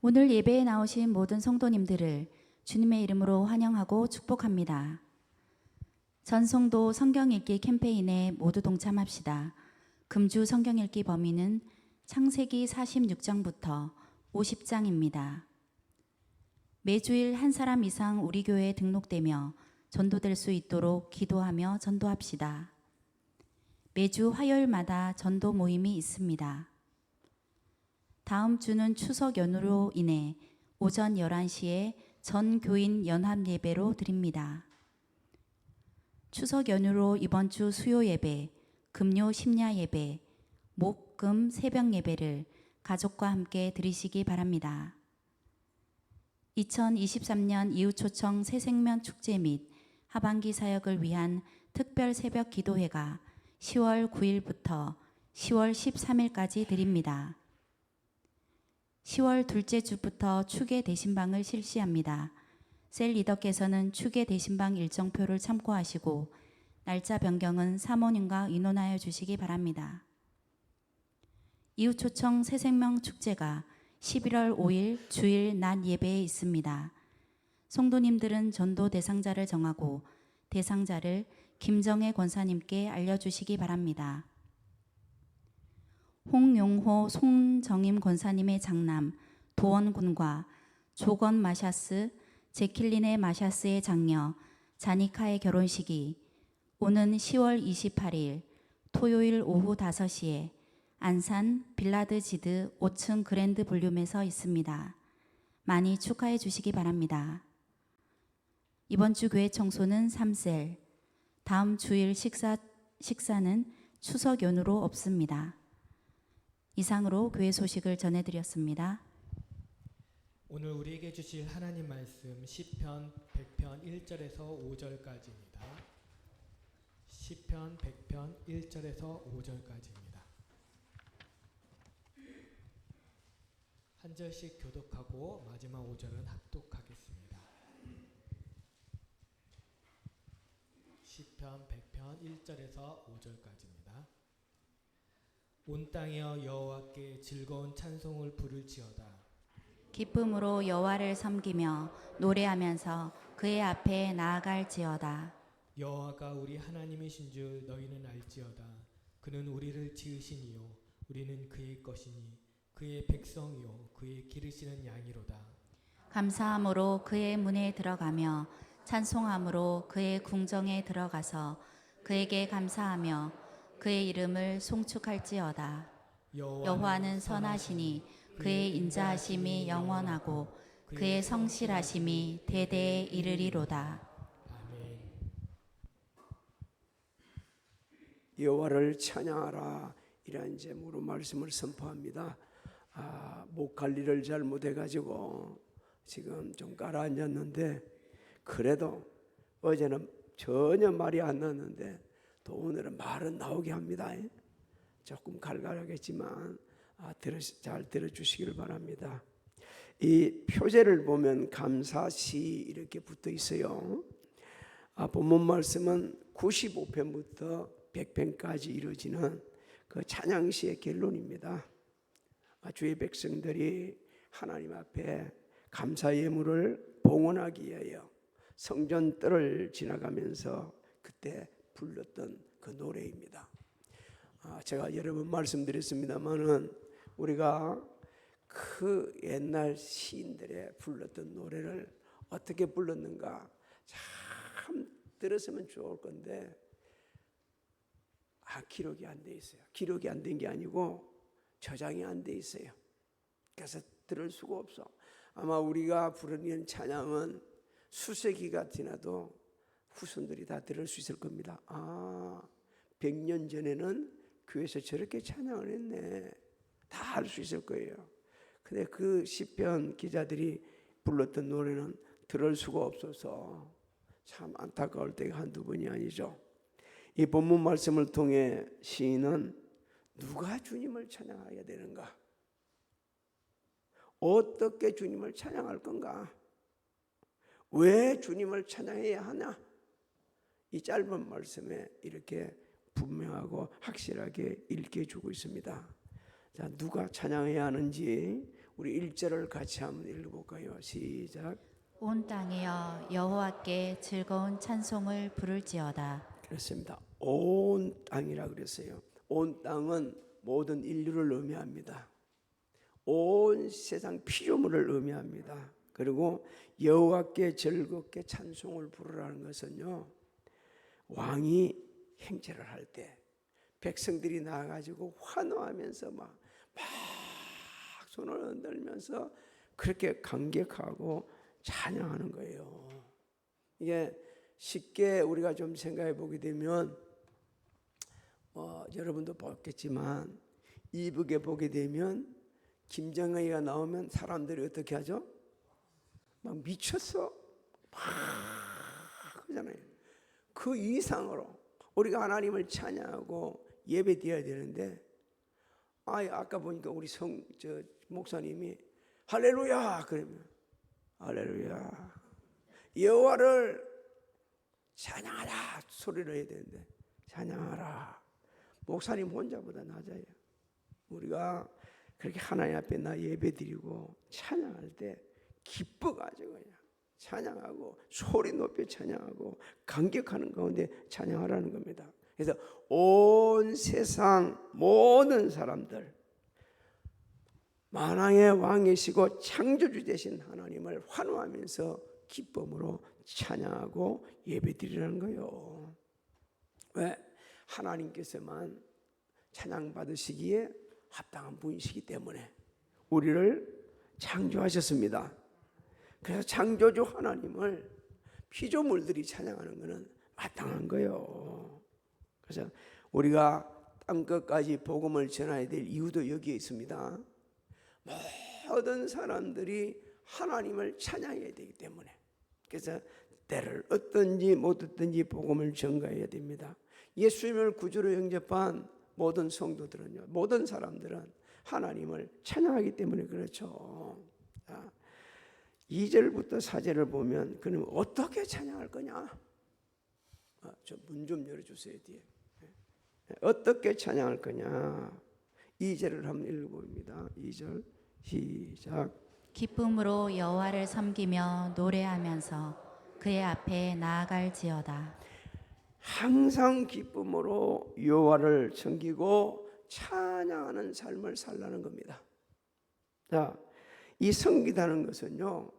오늘 예배에 나오신 모든 성도님들을 주님의 이름으로 환영하고 축복합니다. 전성도 성경 읽기 캠페인에 모두 동참합시다. 금주 성경 읽기 범위는 창세기 46장부터 50장입니다. 매주일 한 사람 이상 우리 교회에 등록되며 전도될 수 있도록 기도하며 전도합시다. 매주 화요일마다 전도 모임이 있습니다. 다음 주는 추석 연휴로 인해 오전 11시에 전 교인 연합 예배로 드립니다. 추석 연휴로 이번 주 수요 예배, 금요 심야 예배, 목, 금 새벽 예배를 가족과 함께 드리시기 바랍니다. 2023년 이웃초청 새생명 축제 및 하반기 사역을 위한 특별 새벽 기도회가 10월 9일부터 10월 13일까지 드립니다. 10월 둘째 주부터 추계 대신방을 실시합니다. 셀 리더께서는 추계 대신방 일정표를 참고하시고 날짜 변경은 사모님과 의논하여 주시기 바랍니다. 이웃초청 새생명 축제가 11월 5일 주일 낮 예배에 있습니다. 성도님들은 전도 대상자를 정하고 대상자를 김정혜 권사님께 알려주시기 바랍니다. 홍용호 송정임 권사님의 장남 도원 군과 조건 마샤스, 제킬린의 마샤스의 장녀 자니카의 결혼식이 오는 10월 28일 토요일 오후 5시에 안산 빌라드 지드 5층 그랜드 볼륨에서 있습니다. 많이 축하해 주시기 바랍니다. 이번 주 교회 청소는 3셀, 다음 주일 식사는 추석 연휴로 없습니다. 이상으로 교회 소식을 전해드렸습니다. 오늘 우리에게 주실 하나님 말씀 시편 100편 1절에서 5절까지입니다. 시편 100편 1절에서 5절까지입니다. 한 절씩 교독하고 마지막 5절은 합독하겠습니다. 시편 100편 1절에서 5절까지입니다. 온 땅이여 여호와께 즐거운 찬송을 부를지어다. 기쁨으로 여호와를 섬기며 노래하면서 그의 앞에 나아갈지어다. 여호와가 우리 하나님이신 줄 너희는 알지어다. 그는 우리를 지으시니요 우리는 그의 것이니 그의 백성이요 그의 기르시는 양이로다. 감사함으로 그의 문에 들어가며 찬송함으로 그의 궁정에 들어가서 그에게 감사하며 그의 이름을 송축할지어다. 여호와는 선하시니 그의 인자하심이 영원하고 그의 성실하심이 대대에 이르리로다. 아멘. 여호와를 찬양하라 이런 제목으로 말씀을 선포합니다. 목 관리를 잘못해가지고 지금 좀 가라앉았는데 그래도 어제는 전혀 말이 안 났는데 또 오늘은 말은 나오게 합니다. 조금 갈갈하겠지만 잘 들어주시기를 바랍니다. 이 표제를 보면 감사시 이렇게 붙어 있어요. 본문 말씀은 95편부터 100편까지 이루어지는 그 찬양시의 결론입니다. 주의 백성들이 하나님 앞에 감사 예물을 봉헌하기 위하여 성전 뜰을 지나가면서 그때 불렀던 그 노래입니다. 제가 여러 번 말씀드렸습니다만은 우리가 그 옛날 시인들의 불렀던 노래를 어떻게 불렀는가 참 들었으면 좋을 건데 기록이 안 돼 있어요. 기록이 안 된 게 아니고 저장이 안 돼 있어요. 그래서 들을 수가 없어. 아마 우리가 부르는 찬양은 수세기가 지나도 후손들이 다 들을 수 있을 겁니다. 100년 전에는 교회에서 저렇게 찬양을 했네. 다 알 수 있을 거예요. 근데 그 시편 기자들이 불렀던 노래는 들을 수가 없어서 참 안타까울 때가 한두 번이 아니죠. 이 본문 말씀을 통해 시인은 누가 주님을 찬양해야 되는가? 어떻게 주님을 찬양할 건가? 왜 주님을 찬양해야 하냐? 이 짧은 말씀에 이렇게 분명하고 확실하게 일깨주고 있습니다. 자, 누가 찬양해야 하는지 우리 1절을 같이 한번 읽어볼까요? 시작. 온 땅이여 여호와께 즐거운 찬송을 부를지어다. 그렇습니다. 온 땅이라 그랬어요. 온 땅은 모든 인류를 의미합니다. 온 세상 피조물을 의미합니다. 그리고 여호와께 즐겁게 찬송을 부르라는 것은요, 왕이 행제를 할 때 백성들이 나가지고 환호하면서 막 손을 흔들면서 그렇게 감격하고 찬양하는 거예요. 이게 쉽게 우리가 좀 생각해 보게 되면 여러분도 봤겠지만 이북에 보게 되면 김정은이가 나오면 사람들이 어떻게 하죠? 막 미쳤어 막 그러잖아요. 그 이상으로 우리가 하나님을 찬양하고 예배 드려야 되는데 아까 보니까 우리 목사님이 할렐루야 그러면 할렐루야 여호와를 찬양하라 소리를 해야 되는데 찬양하라 목사님 혼자보다 낮아요. 우리가 그렇게 하나님 앞에 나 예배드리고 찬양할 때 기뻐가지고 그냥 찬양하고 소리 높여 찬양하고 감격하는 가운데 찬양하라는 겁니다. 그래서 온 세상 모든 사람들 만왕의 왕이시고 창조주 되신 하나님을 환호하면서 기쁨으로 찬양하고 예배드리라는 거예요. 왜? 하나님께서만 찬양받으시기에 합당한 분이시기 때문에 우리를 창조하셨습니다. 그래서 창조주 하나님을 피조물들이 찬양하는 것은 마땅한 거예요. 그래서 우리가 땅끝까지 복음을 전해야 될 이유도 여기에 있습니다. 모든 사람들이 하나님을 찬양해야 되기 때문에 그래서 때를 얻든지 못 얻든지 복음을 전가해야 됩니다. 예수님을 구주로 영접한 모든 성도들은요, 모든 사람들은 하나님을 찬양하기 때문에 그렇죠. 2절부터 4절을 보면 그럼 어떻게 찬양할 거냐? 저 문 좀 열어주세요. 뒤에. 어떻게 찬양할 거냐? 2절을 한번 읽어봅니다. 2절 시작. 기쁨으로 여호와를 섬기며 노래하면서 그의 앞에 나아갈지어다. 항상 기쁨으로 여호와를 섬기고 찬양하는 삶을 살라는 겁니다. 자, 이 섬기다는 것은요,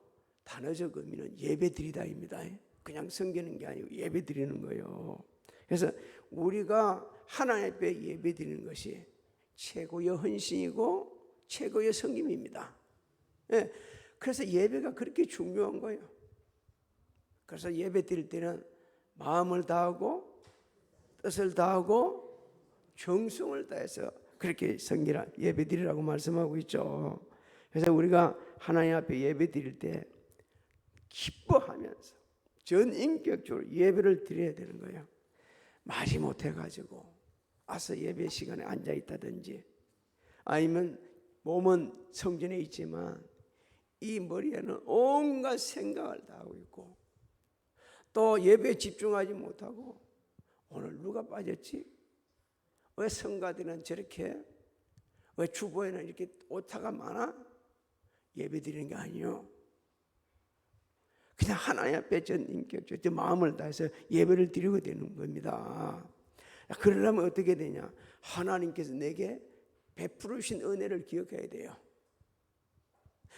단어적 의미는 예배드리다입니다. 그냥 섬기는 게 아니고 예배드리는 거예요. 그래서 우리가 하나님 앞에 예배드리는 것이 최고의 헌신이고 최고의 섬김입니다. 그래서 예배가 그렇게 중요한 거예요. 그래서 예배 드릴 때는 마음을 다하고 뜻을 다하고 정성을 다해서 그렇게 섬기라 예배 드리라고 말씀하고 있죠. 그래서 우리가 하나님 앞에 예배 드릴 때 기뻐하면서 전인격적으로 예배를 드려야 되는 거예요. 말이 못해가지고 와서 예배 시간에 앉아있다든지 아니면 몸은 성전에 있지만 이 머리에는 온갖 생각을 다 하고 있고 또 예배에 집중하지 못하고 오늘 누가 빠졌지? 왜 성가들은 저렇게? 왜 주보에는 이렇게 오타가 많아? 예배 드리는 게 아니요. 그냥 하나님 앞에 전인격적으로 마음을 다해서 예배를 드리고 되는 겁니다. 그러려면 어떻게 되냐? 하나님께서 내게 베풀으신 은혜를 기억해야 돼요.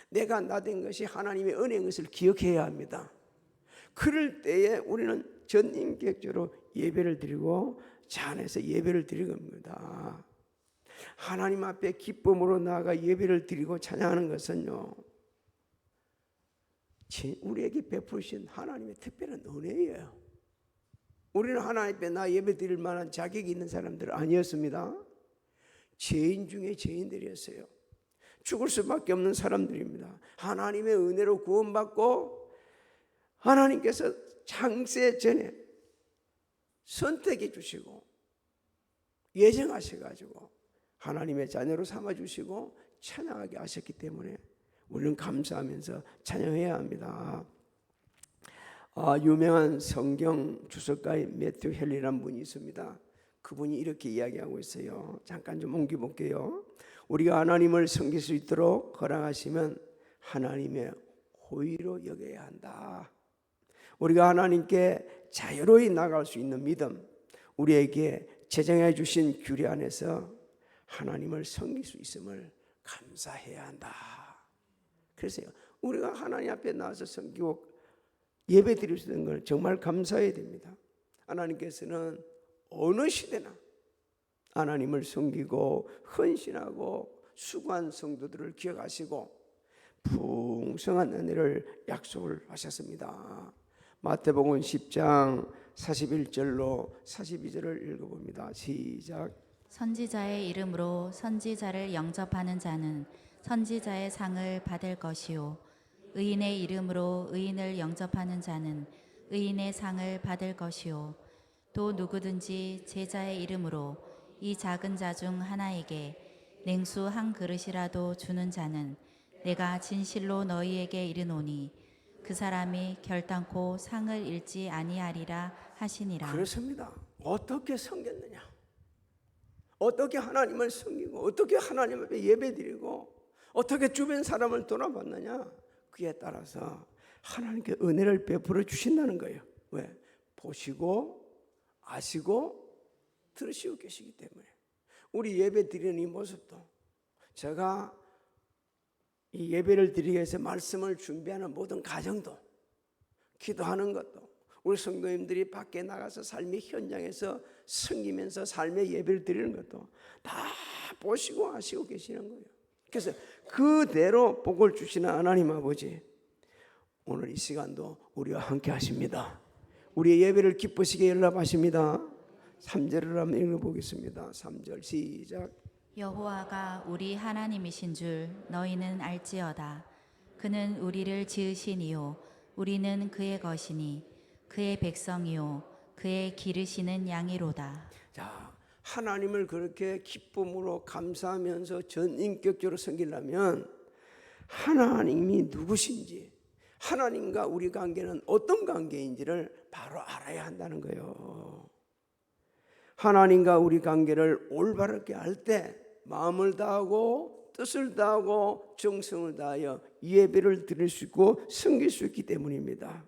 내가 나된 것이 하나님의 은혜인 것을 기억해야 합니다. 그럴 때에 우리는 전인격적으로 예배를 드리고 찬양해서 예배를 드리는 겁니다. 하나님 앞에 기쁨으로 나아가 예배를 드리고 찬양하는 것은요, 우리에게 베푸신 하나님의 특별한 은혜예요. 우리는 하나님 앞에 나 예배 드릴 만한 자격이 있는 사람들 아니었습니다. 죄인 중에 죄인들이었어요. 죽을 수밖에 없는 사람들입니다. 하나님의 은혜로 구원받고 하나님께서 창세 전에 선택해 주시고 예정하셔가지고 하나님의 자녀로 삼아주시고 찬양하게 하셨기 때문에 우리는 감사하면서 찬양해야 합니다. 유명한 성경 주석가의 매튜 헨리라는 분이 있습니다. 그분이 이렇게 이야기하고 있어요. 잠깐 좀 옮겨볼게요. 우리가 하나님을 섬길 수 있도록 허락하시면 하나님의 호의로 여겨야 한다. 우리가 하나님께 자유로이 나갈 수 있는 믿음, 우리에게 제정해 주신 규례 안에서 하나님을 섬길 수 있음을 감사해야 한다. 그래서 우리가 하나님 앞에 나와서 섬기고 예배 드릴 수 있는 걸 정말 감사해야 됩니다. 하나님께서는 어느 시대나 하나님을 섬기고 헌신하고 수고한 성도들을 기억하시고 풍성한 은혜를 약속을 하셨습니다. 마태복음 10장 41절로 42절을 읽어봅니다. 시작. 선지자의 이름으로 선지자를 영접하는 자는 선지자의 상을 받을 것이요 의인의 이름으로 의인을 영접하는 자는 의인의 상을 받을 것이요 또 누구든지 제자의 이름으로 이 작은 자 중 하나에게 냉수 한 그릇이라도 주는 자는 내가 진실로 너희에게 이르노니 그 사람이 결단코 상을 잃지 아니하리라 하시니라. 그렇습니다. 어떻게 섬겼느냐, 어떻게 하나님을 섬기고 어떻게 하나님 앞에 예배드리고 어떻게 주변 사람을 돌아봤느냐, 그에 따라서 하나님께 은혜를 베풀어 주신다는 거예요. 왜? 보시고 아시고 들으시고 계시기 때문에. 우리 예배 드리는 이 모습도, 제가 이 예배를 드리기 위해서 말씀을 준비하는 모든 과정도, 기도하는 것도, 우리 성도님들이 밖에 나가서 삶의 현장에서 섬기면서 삶의 예배를 드리는 것도 다 보시고 아시고 계시는 거예요. 그래서 그대로 복을 주시는 하나님 아버지, 오늘 이 시간도 우리와 함께 하십니다. 우리의 예배를 기쁘시게 연락하십니다. 3절을 한번 읽어보겠습니다. 3절 시작. 여호와가 우리 하나님이신 줄 너희는 알지어다. 그는 우리를 지으시니요 우리는 그의 것이니 그의 백성이요 그의 기르시는 양이로다. 자, 하나님을 그렇게 기쁨으로 감사하면서 전인격적으로 섬기려면 하나님이 누구신지, 하나님과 우리 관계는 어떤 관계인지를 바로 알아야 한다는 거예요. 하나님과 우리 관계를 올바르게 할 때 마음을 다하고 뜻을 다하고 정성을 다하여 예배를 드릴 수 있고 섬길 수 있기 때문입니다.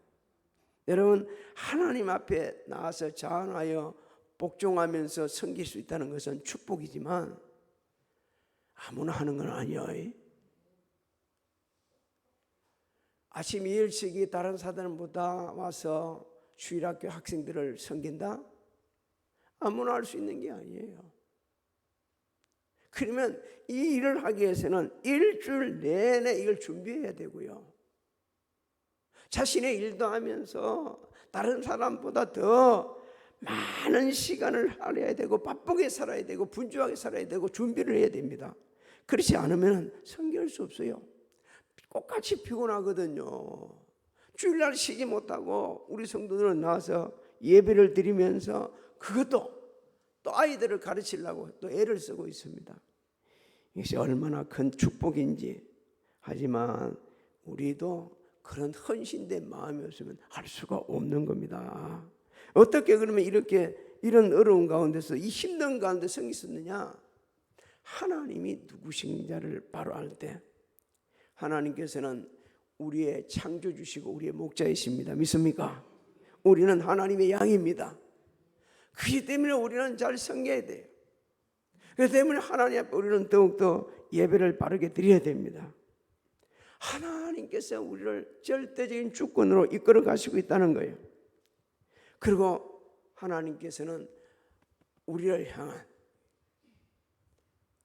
여러분, 하나님 앞에 나와서 자원하여 복종하면서 섬길 수 있다는 것은 축복이지만 아무나 하는 건 아니에요. 아침 2일씩이 다른 사람보다 와서 주일학교 학생들을 섬긴다? 아무나 할 수 있는 게 아니에요. 그러면 이 일을 하기 위해서는 일주일 내내 이걸 준비해야 되고요, 자신의 일도 하면서 다른 사람보다 더 많은 시간을 할애해야 되고 바쁘게 살아야 되고 분주하게 살아야 되고 준비를 해야 됩니다. 그렇지 않으면 섬길 수 없어요. 똑같이 피곤하거든요. 주일날 쉬지 못하고 우리 성도들은 나와서 예배를 드리면서 그것도 또 아이들을 가르치려고 또 애를 쓰고 있습니다. 이것이 얼마나 큰 축복인지. 하지만 우리도 그런 헌신된 마음이 없으면 할 수가 없는 겁니다. 어떻게 그러면 이런 어려운 가운데서 이 힘든 가운데 성이 있었느냐? 하나님이 누구신지를 바로 알 때 하나님께서는 우리의 창조주시고 우리의 목자이십니다. 믿습니까? 우리는 하나님의 양입니다. 그렇기 때문에 우리는 잘 섬겨야 돼요. 그렇기 때문에 하나님 앞에 우리는 더욱더 예배를 바르게 드려야 됩니다. 하나님께서 우리를 절대적인 주권으로 이끌어 가시고 있다는 거예요. 그리고 하나님께서는 우리를 향한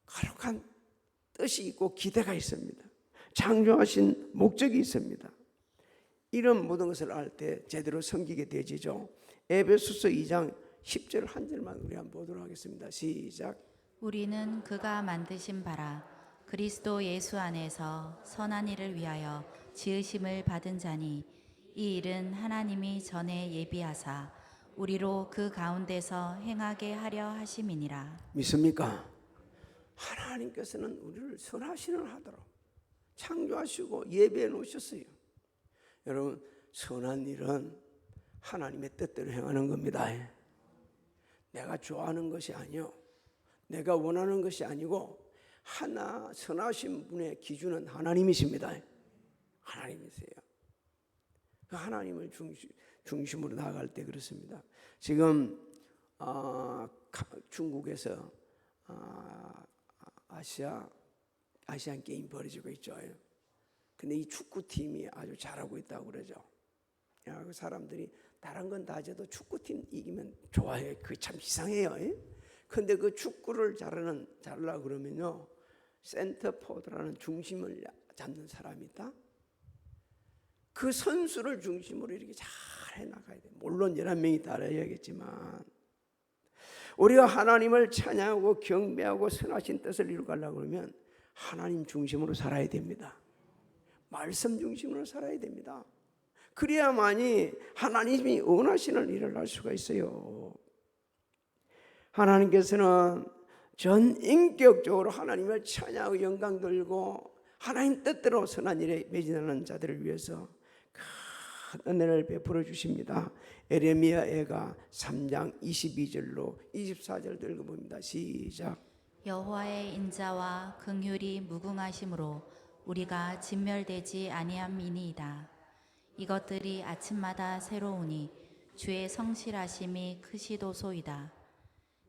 거룩한 뜻이 있고 기대가 있습니다. 창조하신 목적이 있습니다. 이런 모든 것을 알 때 제대로 섬기게 되지죠. 에베소서 2장 10절 한 절만 우리 한번 보도록 하겠습니다. 시작. 우리는 그가 만드신 바라 그리스도 예수 안에서 선한 일을 위하여 지으심을 받은 자니 이 일은 하나님이 전에 예비하사 우리로 그 가운데서 행하게 하려 하심이니라. 믿습니까? 하나님께서는 우리를 선하시는 하도록 창조하시고 예배해 놓으셨어요. 여러분, 선한 일은 하나님의 뜻대로 행하는 겁니다. 내가 좋아하는 것이 아니요, 내가 원하는 것이 아니고 하나 선하신 분의 기준은 하나님이십니다. 하나님이세요. 그 하나님을 중심으로 나아갈 때 그렇습니다. 지금 중국에서 아시안 게임 벌어지고 있죠. 근데 이 축구팀이 아주 잘하고 있다고 그러죠. 그 사람들이 다른 건 다 해도 축구팀 이기면 좋아해. 그게 참 이상해요. 근데 그 축구를 잘하려고 그러면요, 센터포드라는 중심을 잡는 사람이 있다. 그 선수를 중심으로 이렇게 잘 해나가야 돼. 물론 11명이 따라야겠지만 우리가 하나님을 찬양하고 경배하고 선하신 뜻을 이루려고 그러면 하나님 중심으로 살아야 됩니다. 말씀 중심으로 살아야 됩니다. 그래야만이 하나님이 원하시는 일을 할 수가 있어요. 하나님께서는 전인격적으로 하나님을 찬양하고 영광 돌리고 하나님 뜻대로 선한 일에 매진하는 자들을 위해서 큰 은혜를 베풀어 주십니다. 에레미야가 3장 22절로 24절 읽어봅니다. 시작. 여호와의 인자와 긍휼이 무궁하심으로 우리가 진멸되지 아니함이니이다. 이것들이 아침마다 새로우니 주의 성실하심이 크시도소이다.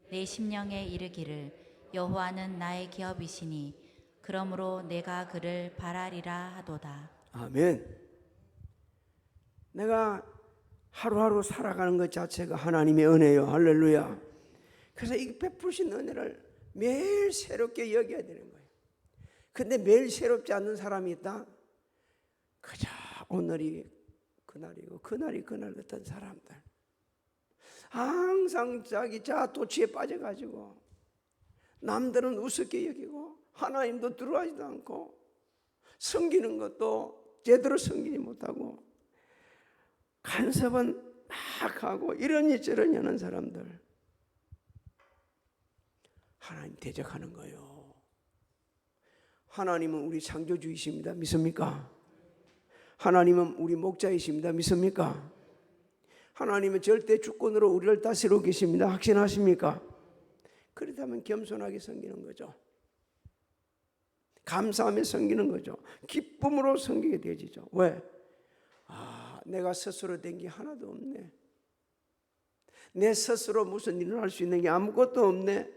내 심령에 이르기를 여호와는 나의 기업이시니 그러므로 내가 그를 바라리라 하도다. 아멘. 내가 하루하루 살아가는 것 자체가 하나님의 은혜요. 할렐루야. 그래서 이 베푸신 은혜를 매일 새롭게 여겨야 되는 거예요. 근데 매일 새롭지 않는 사람이 있다? 그저 오늘이 그날이고 그날이 그날 같은 사람들, 항상 자기 자아도취에 빠져가지고 남들은 우습게 여기고 하나님도 들어가지도 않고 섬기는 것도 제대로 섬기지 못하고 간섭은 막 하고 이러니 저러니 하는 사람들, 하나님 대적하는 거예요. 하나님은 우리 창조주이십니다. 믿습니까? 하나님은 우리 목자이십니다. 믿습니까? 하나님은 절대 주권으로 우리를 다스리고 계십니다. 확신하십니까? 그렇다면 겸손하게 섬기는 거죠. 감사하며 섬기는 거죠. 기쁨으로 섬기게 되어지죠. 왜? 내가 스스로 된 게 하나도 없네. 내 스스로 무슨 일을 할 수 있는 게 아무것도 없네.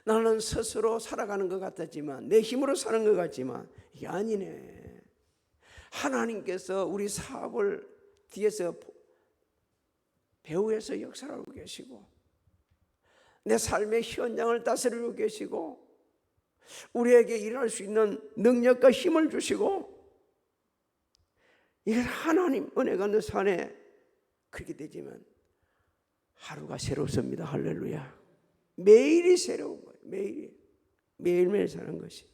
나는 스스로 살아가는 것 같았지만, 내 힘으로 사는 것 같지만 이게 아니네. 하나님께서 우리 사업을 뒤에서 배후에서 역사하고 계시고, 내 삶의 현장을 다스리고 계시고, 우리에게 일할 수 있는 능력과 힘을 주시고, 이건 하나님 은혜가 내 산에 그렇게 되지만 하루가 새롭습니다. 할렐루야. 매일이 새로운 거예요. 매일매일 사는 것이.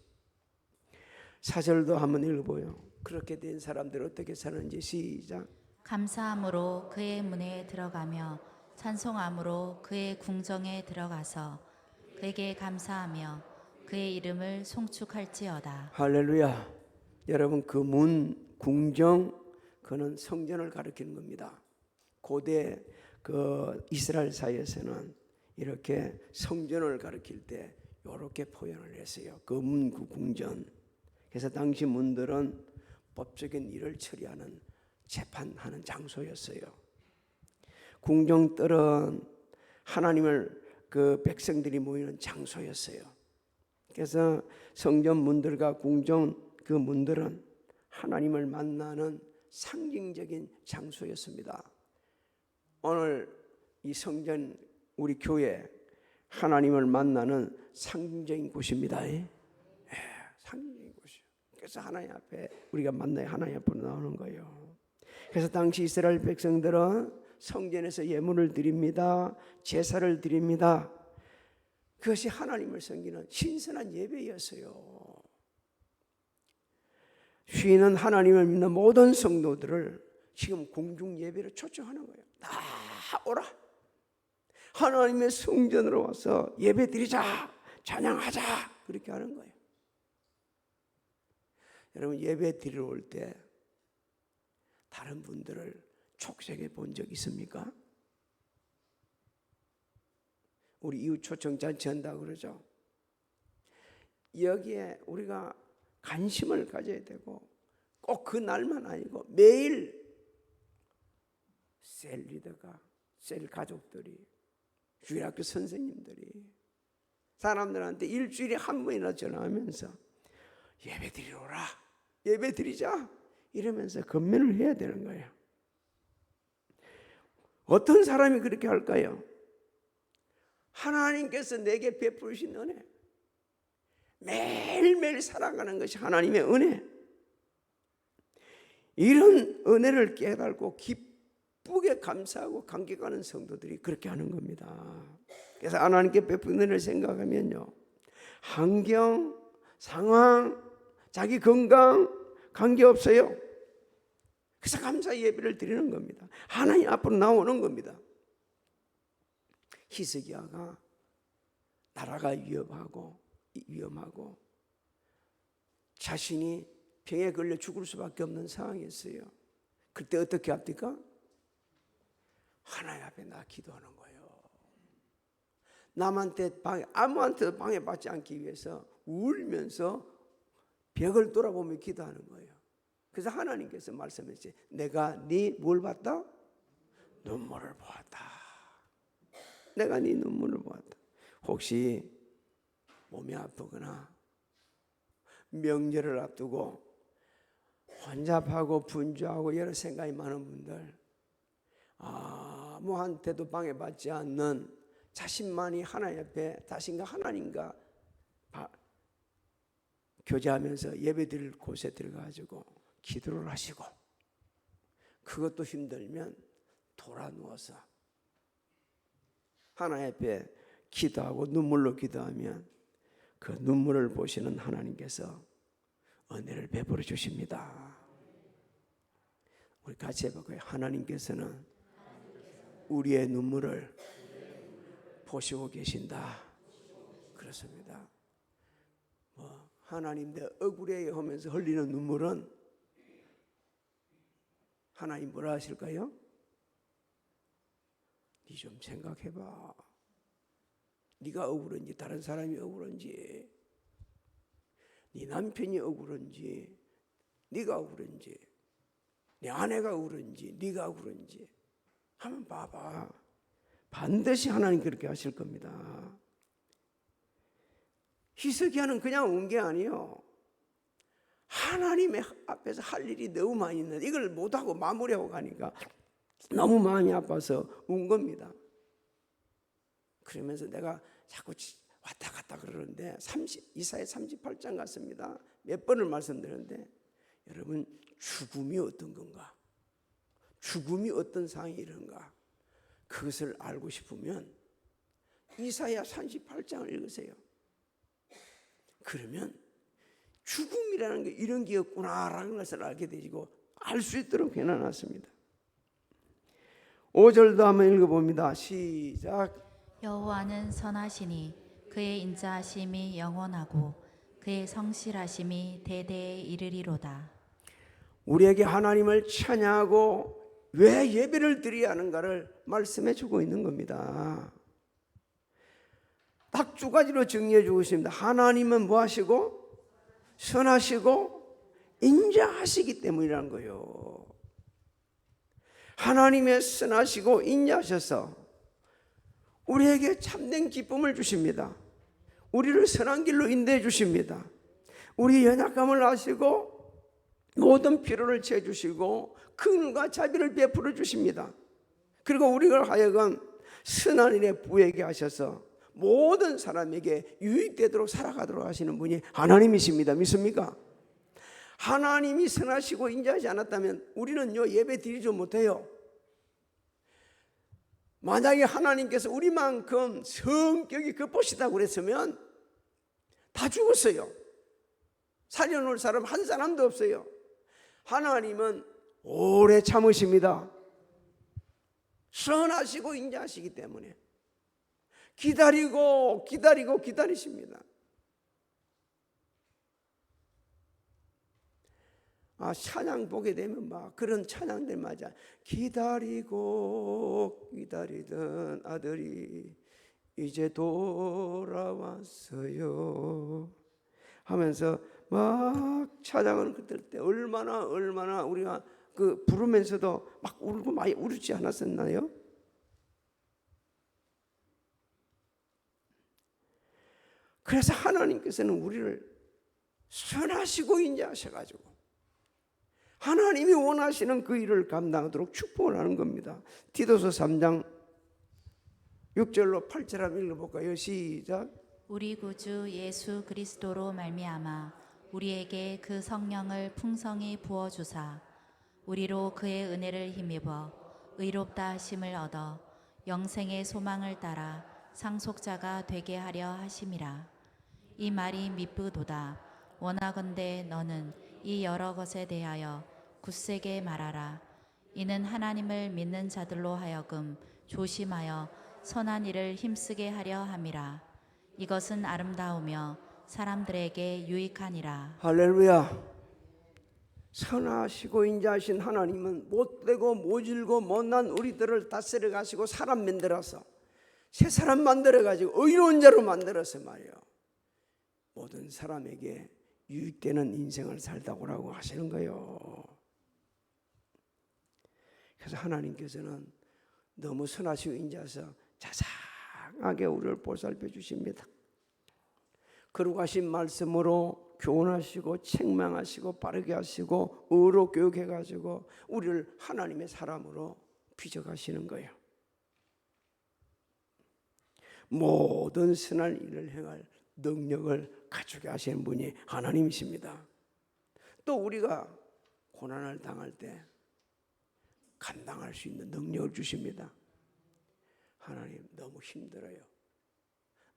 4절도 한번 읽어보요. 그렇게 된 사람들 어떻게 사는지. 시작. 감사함으로 그의 문에 들어가며 찬송함으로 그의 궁정에 들어가서 그에게 감사하며 그의 이름을 송축할지어다. 할렐루야. 여러분, 그 문, 궁정, 그는 성전을 가리키는 겁니다. 고대 그 이스라엘 사이에서는 이렇게 성전을 가리킬 때 이렇게 표현을 했어요. 그 문, 그 궁전. 그래서 당시 문들은 법적인 일을 처리하는, 재판하는 장소였어요. 궁정들은 하나님을 그 백성들이 모이는 장소였어요. 그래서 성전 문들과 궁정 그 문들은 하나님을 만나는 상징적인 장소였습니다. 오늘 이 성전, 우리 교회, 하나님을 만나는 상징적인 곳입니다. 상징적인 곳이요. 그래서 하나님 앞에 우리가 만나야 하나님 앞으로 나오는 거예요. 그래서 당시 이스라엘 백성들은 성전에서 예물을 드립니다. 제사를 드립니다. 그것이 하나님을 섬기는 신선한 예배였어요. 쉬는 하나님을 믿는 모든 성도들을 지금 공중 예배로 초청하는 거예요. 다 오라. 하나님의 성전으로 와서 예배 드리자, 찬양하자, 그렇게 하는 거예요. 여러분, 예배 드리러 올 때 다른 분들을 촉색해 본 적 있습니까? 우리 이웃 초청 잔치 한다고 그러죠. 여기에 우리가 관심을 가져야 되고 꼭 그 날만 아니고 매일 셀 리더가, 셀 가족들이, 주일학교 선생님들이 사람들한테 일주일에 한 번이나 전화하면서 예배 드리러 오라, 예배 드리자 이러면서 건면을 해야 되는 거예요. 어떤 사람이 그렇게 할까요? 하나님께서 내게 베푸신 은혜, 매일매일 살아가는 것이 하나님의 은혜. 이런 은혜를 깨달고 기쁘게 감사하고 감격하는 성도들이 그렇게 하는 겁니다. 그래서 하나님께 베푼 은혜를 생각하면요, 환경, 상황, 자기 건강 관계없어요. 그래서 감사 예배를 드리는 겁니다. 하나님 앞으로 나오는 겁니다. 히스기야가 나라가 위험하고 자신이 병에 걸려 죽을 수밖에 없는 상황이었어요. 그때 어떻게 합니까? 하나님 앞에 나 기도하는 거예요. 남한테 아무한테도 방해받지 않기 위해서 울면서 벽을 돌아보며 기도하는 거예요. 그래서 하나님께서 말씀하셨지, 내가 네 뭘 봤다? 눈물을 보았다. 내가 네 눈물을 보았다. 혹시 몸이 아프거나 명절을 앞두고 혼잡하고 분주하고 여러 생각이 많은 분들, 아무한테도 방해받지 않는 자신만이 하나님 앞에 자신과 하나님과 교제하면서 예배드릴 곳에 들어가지고 기도를 하시고, 그것도 힘들면 돌아 누워서 하나님 앞에 기도하고 눈물로 기도하면 그 눈물을 보시는 하나님께서 은혜를 베풀어 주십니다. 우리 같이 해볼까요? 하나님께서는 우리의 눈물을 보시고 계신다. 그렇습니다. 하나님 내 억울해 하면서 흘리는 눈물은 하나님 뭐라 하실까요? 네 좀 생각해봐. 네가 억울한지 다른 사람이 억울한지, 네 남편이 억울한지 네가 억울한지, 네 아내가 억울한지 네가 억울한지 한번 봐봐. 반드시 하나님 그렇게 하실 겁니다. 히스기야는 그냥 온 게 아니에요. 하나님의 앞에서 할 일이 너무 많이 있는데 이걸 못하고 마무리하고 가니까 너무 마음이 아파서 운 겁니다. 그러면서 내가 자꾸 왔다 갔다 그러는데 이사야 38장 같습니다. 몇 번을 말씀드렸는데, 여러분 죽음이 어떤 건가, 죽음이 어떤 상황이 이런가, 그것을 알고 싶으면 이사야 38장을 읽으세요. 그러면 죽음이라는 게 이런 게였구나라는 것을 알게 되시고 알 수 있도록 해놔놨습니다. 5절도 한번 읽어봅니다. 시작. 여호와는 선하시니 그의 인자하심이 영원하고 그의 성실하심이 대대에 이르리로다. 우리에게 하나님을 찬양하고 왜 예배를 드려야 하는가를 말씀해 주고 있는 겁니다. 딱 두 가지로 정리해 주고 있습니다. 하나님은 뭐 하시고? 선하시고 인자하시기 때문이라는 거예요. 하나님의 선하시고 인자하셔서 우리에게 참된 기쁨을 주십니다. 우리를 선한 길로 인도해 주십니다. 우리 연약함을 아시고 모든 피로를 채워주시고 긍휼과 자비를 베풀어 주십니다. 그리고 우리를 하여금 선한 일에 부하게 하셔서 모든 사람에게 유익되도록 살아가도록 하시는 분이 하나님이십니다. 믿습니까? 하나님이 선하시고 인자하지 않았다면 우리는요 예배 드리지 못해요. 만약에 하나님께서 우리만큼 성격이 급하시다고 그랬으면 다 죽었어요. 살려놓을 사람 한 사람도 없어요. 하나님은 오래 참으십니다. 선하시고 인자하시기 때문에 기다리십니다. 찬양 보게 되면 막 그런 찬양들 맞아. 기다리던 아들이 이제 돌아왔어요. 하면서 막 찬양하는 그때 때 얼마나 우리가 그 부르면서도 막 울고 많이 울지 않았었나요? 그래서 하나님께서는 우리를 선하시고 인자하셔가지고 하나님이 원하시는 그 일을 감당하도록 축복을 하는 겁니다. 디도서 3장 6절로 8절 한번 읽어볼까요? 시작. 우리 구주 예수 그리스도로 말미암아 우리에게 그 성령을 풍성히 부어 주사 우리로 그의 은혜를 힘입어 의롭다 하심을 얻어 영생의 소망을 따라 상속자가 되게 하려 하심이라. 이 말이 미쁘도다. 원하건대 너는 이 여러 것에 대하여 굳세게 말하라. 이는 하나님을 믿는 자들로 하여금 조심하여 선한 일을 힘쓰게 하려 함이라. 이것은 아름다우며 사람들에게 유익하니라. 할렐루야. 선하시고 인자하신 하나님은 못되고 모질고 못난 우리들을 다스려 가시고 사람 만들어서 새 사람 만들어 가지고 의로운 자로 만들어서 말이에요. 모든 사람에게 유익되는 인생을 살다오라고 하시는 거예요. 그래서 하나님께서는 너무 선하시고 인자하셔서 자상하게 우리를 보살펴 주십니다. 그러고 하신 말씀으로 교훈하시고 책망하시고 바르게 하시고 의로 교육해 가지고 우리를 하나님의 사람으로 빚어가시는 거예요. 모든 선한 일을 행할 능력을 갖추게 하시는 분이 하나님이십니다. 또 우리가 고난을 당할 때 감당할 수 있는 능력을 주십니다. 하나님 너무 힘들어요.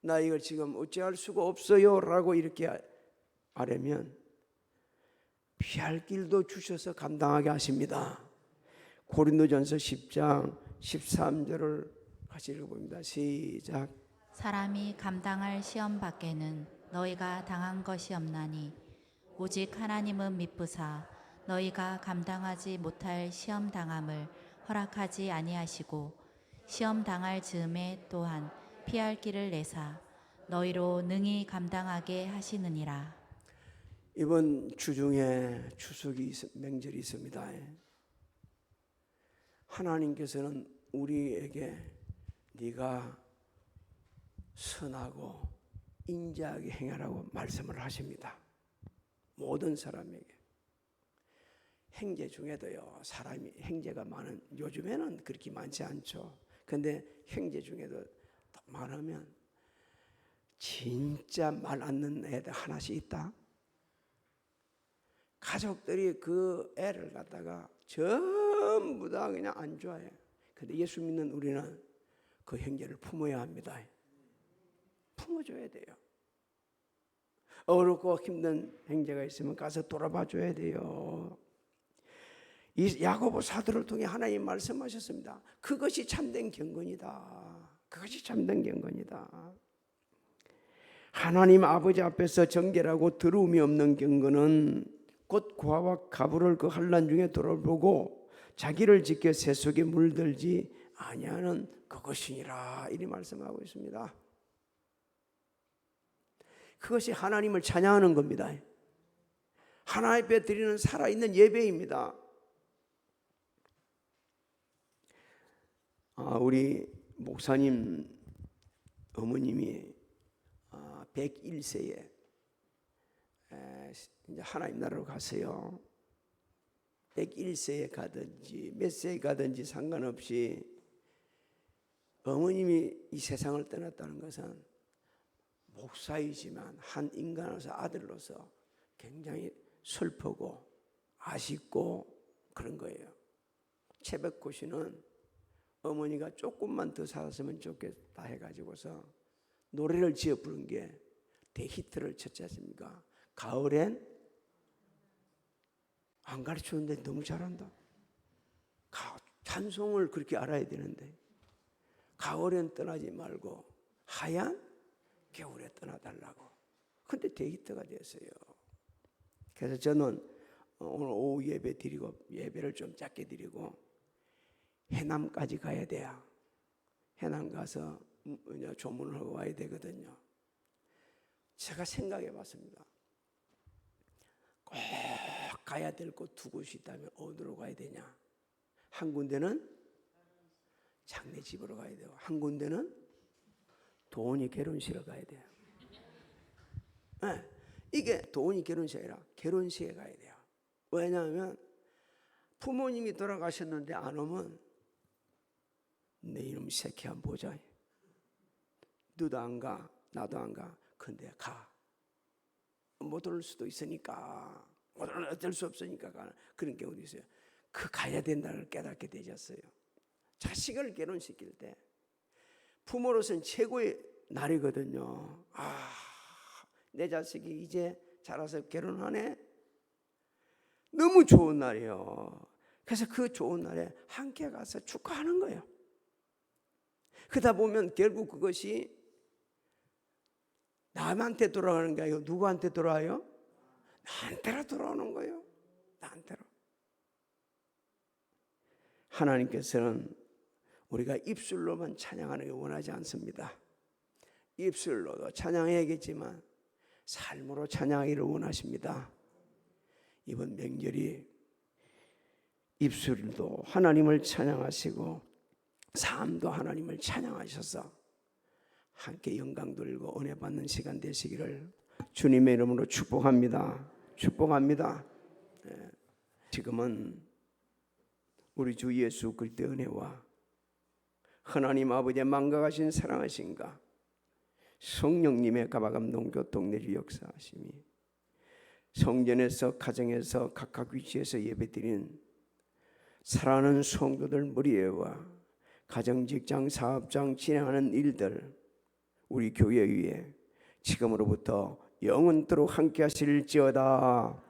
나 이걸 지금 어찌할 수가 없어요 라고 이렇게 하려면 피할 길도 주셔서 감당하게 하십니다. 고린도전서 10장 13절을 같이 읽어봅니다. 시작. 사람이 감당할 시험 밖에는 너희가 당한 것이 없나니 오직 하나님은 미쁘사 너희가 감당하지 못할 시험 당함을 허락하지 아니하시고 시험 당할 즈음에 또한 피할 길을 내사 너희로 능히 감당하게 하시느니라. 이번 주 중에 추석이 명절이 있습니다. 하나님께서는 우리에게 네가 선하고 인자하게 행하라고 말씀을 하십니다. 모든 사람에게. 행제 중에도요. 사람이 행제가 많은 요즘에는 그렇게 많지 않죠. 근데 행제 중에도 많으면 진짜 말 않는 애들 하나씩 있다. 가족들이 그 애를 갖다가 전부 다 그냥 안 좋아해. 근데 예수 믿는 우리는 그 형제를 품어야 합니다. 품어줘야 돼요. 어렵고 힘든 형제가 있으면 가서 돌아봐 줘야 돼요. 이 야고보 사도를 통해 하나님 말씀하셨습니다. 그것이 참된 경건이다. 그것이 참된 경건이다. 하나님 아버지 앞에서 정결하고 더러움이 없는 경건은 곧 고아와 가부를 그 환난 중에 돌아보고 자기를 지켜 새 속에 물들지 아니하는 그것이니라. 이리 말씀하고 있습니다. 그것이 하나님을 찬양하는 겁니다. 하나님 앞에 드리는 살아있는 예배입니다. 우리 목사님 어머님이 101세에 이제 하나님 나라로 가세요. 101세에 가든지 몇 세에 가든지 상관없이 어머님이 이 세상을 떠났다는 것은 목사이지만 한 인간으로서 아들로서 굉장히 슬프고 아쉽고 그런 거예요. 최백호 씨는 어머니가 조금만 더 살았으면 좋겠다 해가지고서 노래를 지어 부른 게 대히트를 쳤지 않습니까? 가을엔 안 가르쳤는데 너무 잘한다. 찬송을 그렇게 알아야 되는데 가을엔 떠나지 말고 하얀 겨울에 떠나달라고. 근데 대히트가 됐어요. 그래서 저는 오늘 오후 예배 드리고 예배를 좀 짧게 드리고 해남까지 가야 돼요. 해남 가서 조문을 하고 와야 되거든요. 제가 생각해 봤습니다. 꼭 가야 될 곳 두 곳이 있다면 어디로 가야 되냐? 한 군데는 장례집으로 가야 돼요. 한 군데는 도원이 결혼식에 가야 돼요. 네, 이게 도원이 결혼식이 아니라 결혼식에 가야 돼요. 왜냐하면 부모님이 돌아가셨는데 안 오면 내 이놈 새끼 한번 보자. 너도 안 가, 나도 안 가. 근데 가. 못 올 수도 있으니까, 못 오면 어쩔 수 없으니까 가는 그런 경우도 있어요. 그 가야 된다는 걸 깨닫게 되셨어요. 자식을 결혼시킬 때 부모로서는 최고의 날이거든요. 내 자식이 이제 자라서 결혼하네. 너무 좋은 날이에요. 그래서 그 좋은 날에 함께 가서 축하하는 거예요. 그러다 보면 결국 그것이 남한테 돌아가는 게 아니고 누구한테 돌아와요? 나한테로 돌아오는 거예요. 나한테로. 하나님께서는 우리가 입술로만 찬양하는 게 원하지 않습니다. 입술로도 찬양해야겠지만 삶으로 찬양하기를 원하십니다. 이번 명절이 입술도 하나님을 찬양하시고 삶도 하나님을 찬양하셔서 함께 영광 돌리고 은혜 받는 시간 되시기를 주님의 이름으로 축복합니다. 축복합니다. 지금은 우리 주 예수 그리스도의 은혜와 하나님 아버지의 망각하신 사랑하신가 성령님의 가바감동 교통 내주 역사하심이 성전에서 가정에서 각각 위치에서 예배드리는 사랑하는 성도들 머리에와 가정 직장 사업장 진행하는 일들 우리 교회 위에 지금으로부터 영원토록 함께 하실지어다.